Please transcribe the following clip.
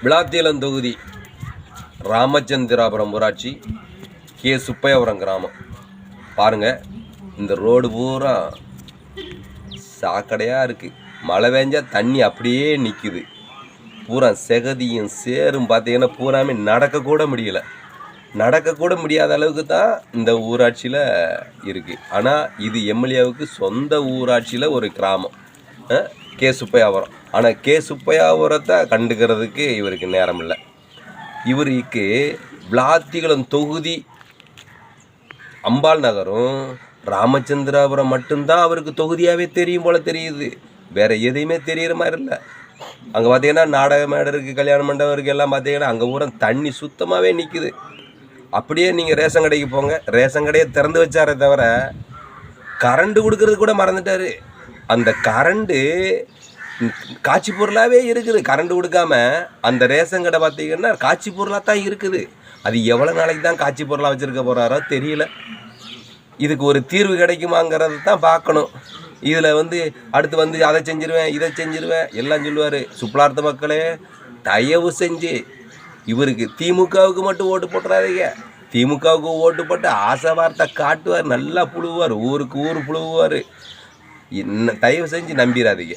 விளாத்தியலம் தொகுதி ராமச்சந்திராபுரம் ஊராட்சி கே சுப்பையாபுரம் கிராமம். பாருங்கள், இந்த ரோடு பூரா சாக்கடையாக இருக்குது. மழை பெஞ்சா தண்ணி அப்படியே நிற்குது. பூரா செகதியும் சேரும் பார்த்தீங்கன்னா பூராமே நடக்கக்கூட முடியலை. நடக்கக்கூட முடியாத அளவுக்கு தான் இந்த ஊராட்சியில் இருக்குது. ஆனால் இது எம்எல்ஏவுக்கு சொந்த ஊராட்சியில் ஒரு கிராமம் கே சுப்பையாபுரம். ஆனால் கே சுப்பையாபுரத்தை கண்டுக்கிறதுக்கு இவருக்கு நேரம் இல்லை. இவருக்கு விளாத்திகுளம் தொகுதி அம்பாள் நகரும் ராமச்சந்திராபுரம் மட்டும்தான் அவருக்கு தொகுதியாகவே தெரியும் போல் தெரியுது. வேறு எதையுமே தெரிகிற மாதிரி இல்லை. அங்கே பார்த்தீங்கன்னா நாடக மேடை இருக்குது, கல்யாண மண்டபம் இருக்குது, எல்லாம் பார்த்தீங்கன்னா அங்கே பூரா தண்ணி சுத்தமாகவே நிற்குது. அப்படியே நீங்கள் ரேஷன் கடைக்கு போங்க, ரேஷன் கடையை திறந்து வச்சாரே தவிர கரண்டு கொடுக்கறது கூட மறந்துட்டார். அந்த கரண்டு காட்சி பொருளாகவே இருக்குது. கரண்ட் கொடுக்காம அந்த ரேஷன் கடை பார்த்தீங்கன்னா காட்சி பொருளாக தான் இருக்குது. அது எவ்வளோ நாளைக்கு தான் காட்சி பொருளாக வச்சுருக்க போகிறாரோ தெரியல. இதுக்கு ஒரு தீர்வு கிடைக்குமாங்கிறது தான் பார்க்கணும். இதில் அடுத்து அதை செஞ்சிருவேன், இதை செஞ்சிருவேன் எல்லாம் சொல்லுவார். சுப்பலார்த்த மக்களே, தயவு செஞ்சு இவருக்கு திமுகவுக்கு மட்டும் ஓட்டு போட்டுறாதீங்க. திமுகவுக்கு ஓட்டு போட்டு ஆசை வார்த்தை காட்டுவார், நல்லா புழுவார், ஊருக்கு ஊர் புழுவார். தயவு செஞ்சு நம்பிடாதீங்க.